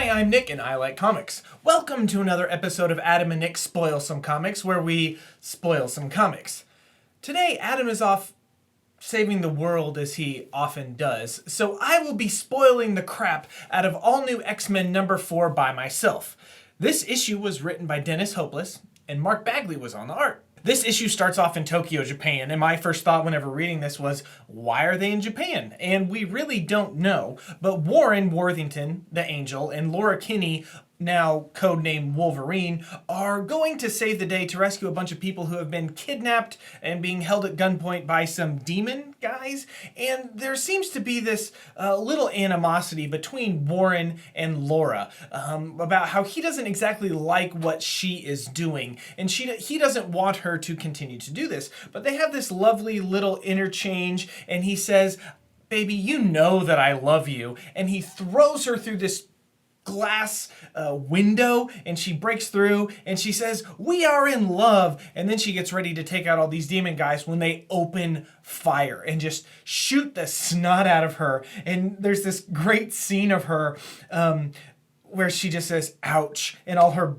Hi, I'm Nick and I like comics. Welcome to another episode of Adam and Nick Spoil Some Comics, where we spoil some comics. Today, Adam is off saving the world as he often does, so I will be spoiling the crap out of All New X-Men number 4 by myself. This issue was written by Dennis Hopeless, and Mark Bagley was on the art. This issue starts off in Tokyo, Japan, and my first thought whenever reading this was, why are they in Japan? And we really don't know, but Warren Worthington, the Angel, and Laura Kinney, now codenamed Wolverine, are going to save the day to rescue a bunch of people who have been kidnapped and being held at gunpoint by some demon guys. And there seems to be this little animosity between Warren and Laura about how he doesn't exactly like what she is doing, and he doesn't want her to continue to do this. But they have this lovely little interchange, and he says, "Baby, you know that I love you," and he throws her through this glass window, and she breaks through and she says, "We are in love," and then she gets ready to take out all these demon guys when they open fire and just shoot the snot out of her. And there's this great scene of her where she just says ouch, and all her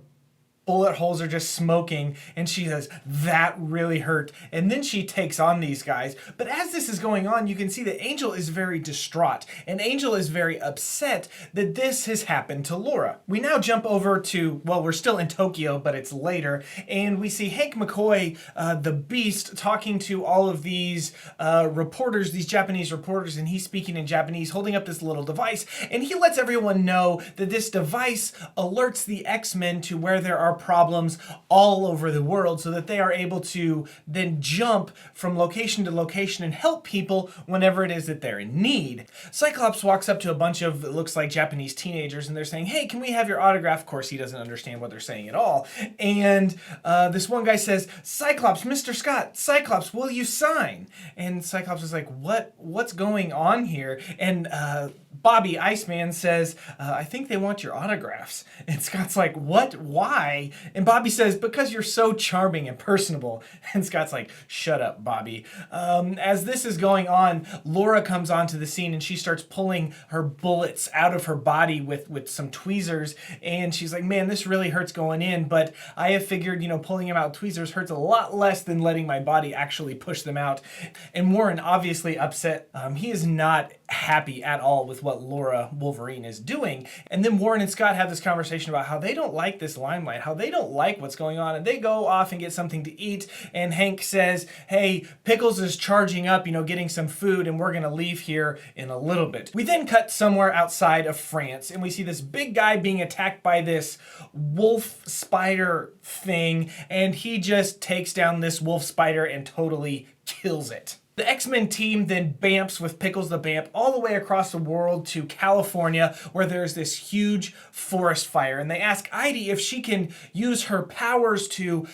bullet holes are just smoking, and she says, "That really hurt," and then she takes on these guys. But as this is going on, you can see that Angel is very distraught, and Angel is very upset that this has happened to Laura. We now jump over to, well, we're still in Tokyo, but it's later, and we see Hank McCoy, the Beast, talking to all of these reporters, these Japanese reporters, and he's speaking in Japanese, holding up this little device, and he lets everyone know that this device alerts the X-Men to where there are problems all over the world, so that they are able to then jump from location to location and help people whenever it is that they're in need. Cyclops walks up to a bunch of, it looks like, Japanese teenagers, and they're saying, "Hey, can we have your autograph?" Of course, he doesn't understand what they're saying at all. And this one guy says, "Cyclops, Mr. Scott, Cyclops, will you sign?" And Cyclops is like, what's going on here? And Bobby, Iceman, says, "I think they want your autographs." And Scott's like, "What? Why?" And Bobby says, "Because you're so charming and personable." And Scott's like, "Shut up, Bobby." As this is going on, Laura comes onto the scene, and she starts pulling her bullets out of her body with some tweezers. And she's like, "Man, this really hurts going in, but I have figured, pulling them out with tweezers hurts a lot less than letting my body actually push them out." And Warren, obviously upset. He is not happy at all with what Laura Wolverine is doing. And then Warren and Scott have this conversation about how they don't like this limelight, how they don't like what's going on, and they go off and get something to eat. And Hank says, "Hey, Pickles is charging up, getting some food, and we're gonna leave here in a little bit." We then cut somewhere outside of France, and we see this big guy being attacked by this wolf spider thing, and he just takes down this wolf spider and totally kills it. The X-Men team then bamps with Pickles the Bamp all the way across the world to California, where there's this huge forest fire. And they ask Heidi if she can use her powers to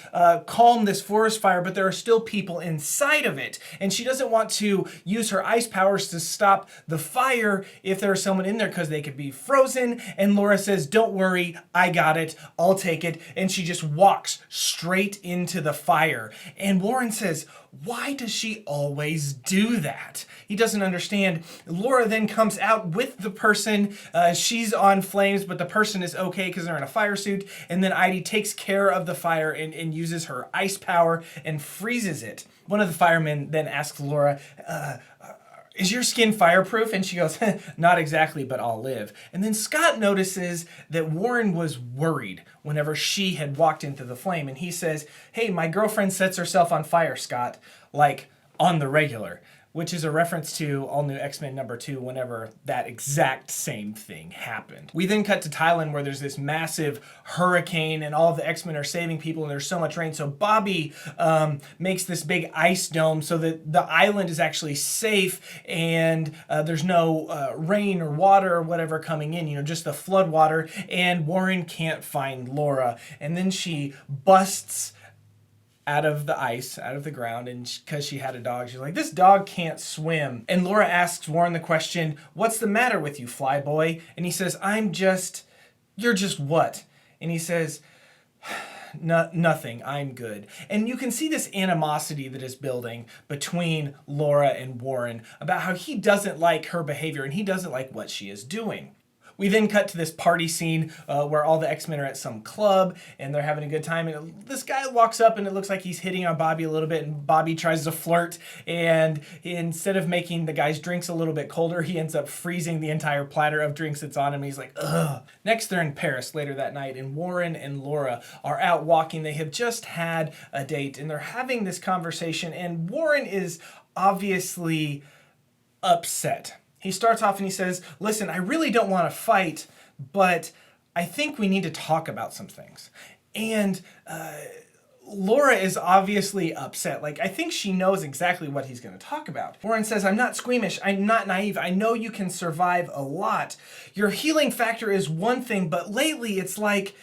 calm this forest fire, but there are still people inside of it. And she doesn't want to use her ice powers to stop the fire if there's someone in there, because they could be frozen. And Laura says, "Don't worry, I got it, I'll take it." And she just walks straight into the fire. And Warren says, "Why does she always do that?" He doesn't understand. Laura then comes out with the person. She's on flames, but the person is okay because they're in a fire suit. And then Heidi takes care of the fire and uses her ice power and freezes it. One of the firemen then asks Laura, "Is your skin fireproof?" And she goes, "Not exactly, but I'll live." And then Scott notices that Warren was worried whenever she had walked into the flame. And he says, "Hey, my girlfriend sets herself on fire, Scott, like on the regular," which is a reference to All New X-Men number 2 whenever that exact same thing happened. We then cut to Thailand, where there's this massive hurricane and all of the X-Men are saving people, and there's so much rain. So Bobby makes this big ice dome so that the island is actually safe, and there's no rain or water or whatever coming in, just the flood water. And Warren can't find Laura. And then she busts out of the ice, out of the ground, and because she had a dog, she's like, "This dog can't swim." And Laura asks Warren the question, "What's the matter with you, flyboy?" And he says, "You're just what?" And he says, "Nothing, I'm good." And you can see this animosity that is building between Laura and Warren about how he doesn't like her behavior and he doesn't like what she is doing. We then cut to this party scene where all the X-Men are at some club and they're having a good time. And this guy walks up and it looks like he's hitting on Bobby a little bit. And Bobby tries to flirt. And instead of making the guy's drinks a little bit colder, he ends up freezing the entire platter of drinks that's on him. He's like, ugh. Next, they're in Paris later that night. And Warren and Laura are out walking. They have just had a date and they're having this conversation. And Warren is obviously upset. He starts off and he says, listen, I really don't want to fight, but I think we need to talk about some things. And Laura is obviously upset. Like, I think she knows exactly what he's going to talk about. Warren says, I'm not squeamish. I'm not naive. I know you can survive a lot. Your healing factor is one thing, but lately it's like,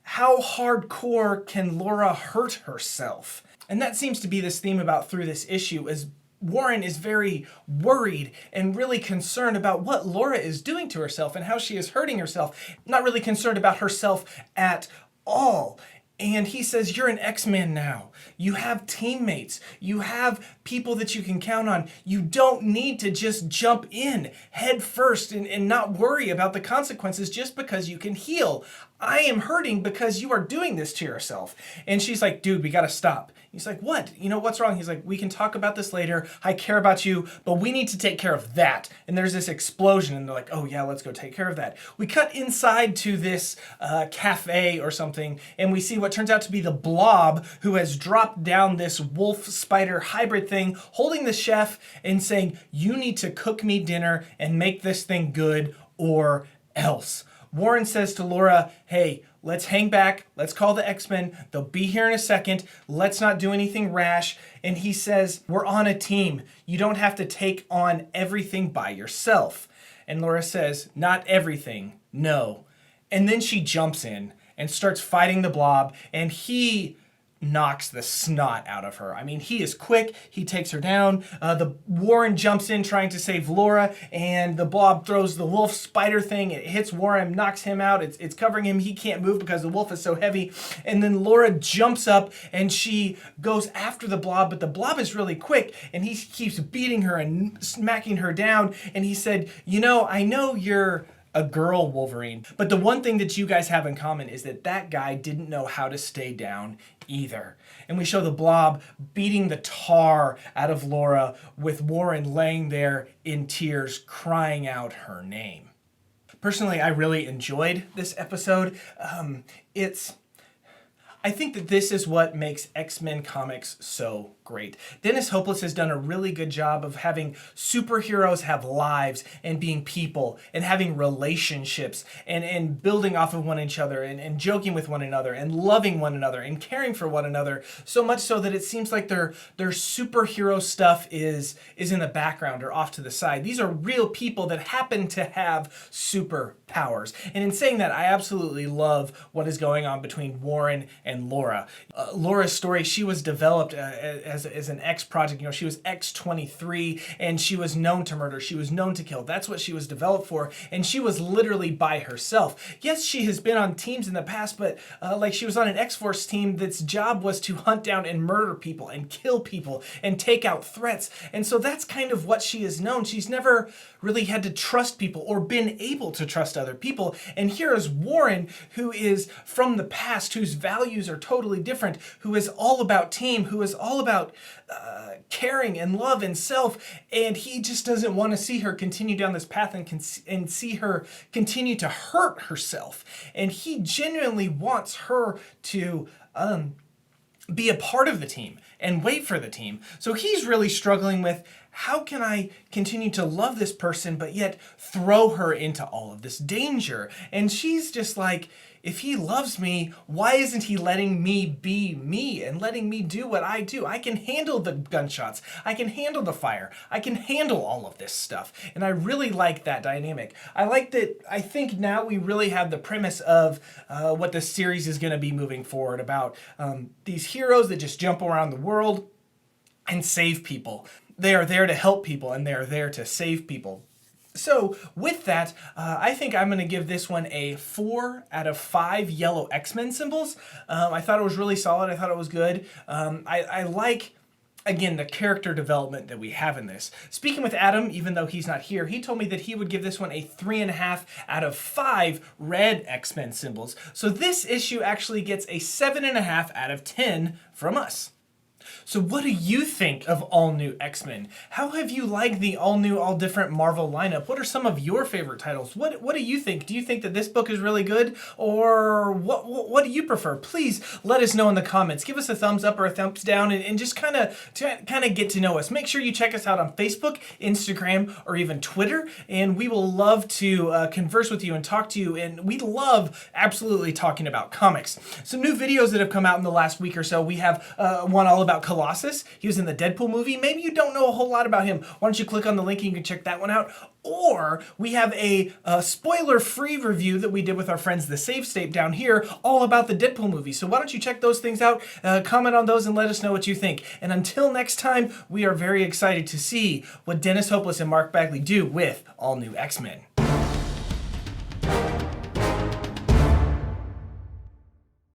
how hardcore can Laura hurt herself? And that seems to be this theme about through this issue is Warren is very worried and really concerned about what Laura is doing to herself and how she is hurting herself. Not really concerned about herself at all. And he says, you're an X-Man now. You have teammates. You have people that you can count on. You don't need to just jump in head first and not worry about the consequences just because you can heal. I am hurting because you are doing this to yourself. And she's like, dude, we gotta stop. He's like, what? You know, what's wrong? He's like, we can talk about this later. I care about you, but we need to take care of that. And there's this explosion and they're like, oh yeah, let's go take care of that. We cut inside to this cafe or something and we see what turns out to be the Blob, who has dropped down this wolf spider hybrid thing, holding the chef and saying, you need to cook me dinner and make this thing good or else. Warren says to Laura, hey, let's hang back. Let's call the X-Men. They'll be here in a second. Let's not do anything rash. And he says, we're on a team. You don't have to take on everything by yourself. And Laura says, not everything, no. And then she jumps in and starts fighting the Blob. And he knocks the snot out of her. I mean, he is quick. He takes her down. The Warren jumps in trying to save Laura, and the Blob throws the wolf spider thing. It hits Warren, knocks him out. It's covering him. He can't move because the wolf is so heavy. And then Laura jumps up and she goes after the Blob, but the Blob is really quick, and he keeps beating her and smacking her down. And he said, you know, I know you're a girl, Wolverine, but the one thing that you guys have in common is that that guy didn't know how to stay down either. And we show the Blob beating the tar out of Laura with Warren laying there in tears crying out her name. Personally, I really enjoyed this episode. I think that this is what makes X-Men comics so great. Dennis Hopeless has done a really good job of having superheroes have lives and being people and having relationships and building off of one another and joking with one another and loving one another and caring for one another, so much so that it seems like their superhero stuff is in the background or off to the side. These are real people that happen to have superpowers. And in saying that, I absolutely love what is going on between Warren and Laura. Laura's story, she was developed as an X project. You know, she was X-23 and she was known to murder. She was known to kill. That's what she was developed for. And she was literally by herself. Yes, she has been on teams in the past, but like she was on an X-Force team that's job was to hunt down and murder people and kill people and take out threats. And so that's kind of what she is known. She's never really had to trust people or been able to trust other people. And here is Warren, who is from the past, whose values are totally different, who is all about team, who is all about caring and love and self, and he just doesn't want to see her continue down this path and see her continue to hurt herself. And he genuinely wants her to be a part of the team and wait for the team. So he's really struggling with, how can I continue to love this person but yet throw her into all of this danger? And she's just like, if he loves me, why isn't he letting me be me and letting me do what I do? I can handle the gunshots. I can handle the fire. I can handle all of this stuff. And I really like that dynamic. I like that. I think now we really have the premise of what the series is going to be moving forward about. These heroes that just jump around the world and save people. They are there to help people and they are there to save people. So with that, I think I'm going to give this one a 4 out of 5 yellow X-Men symbols. I thought it was really solid. I thought it was good. I like again, the character development that we have in this. Speaking with Adam, even though he's not here, he told me that he would give this one a 3.5 out of 5 red X-Men symbols. So this issue actually gets a 7.5 out of 10 from us. So what do you think of all new X-Men? How have you liked the all new, all different Marvel lineup? What are some of your favorite titles? What do you think? Do you think that this book is really good? Or what do you prefer? Please let us know in the comments. Give us a thumbs up or a thumbs down and just kind of get to know us. Make sure you check us out on Facebook, Instagram, or even Twitter. And we will love to converse with you and talk to you. And we love absolutely talking about comics. Some new videos that have come out in the last week or so. We have one all about Colossus. He was in the Deadpool movie. Maybe you don't know a whole lot about him. Why don't you click on the link and you can check that one out. Or we have a spoiler-free review that we did with our friends The Save State down here all about the Deadpool movie. So why don't you check those things out, comment on those, and let us know what you think. And until next time, we are very excited to see what Dennis Hopeless and Mark Bagley do with all new X-Men.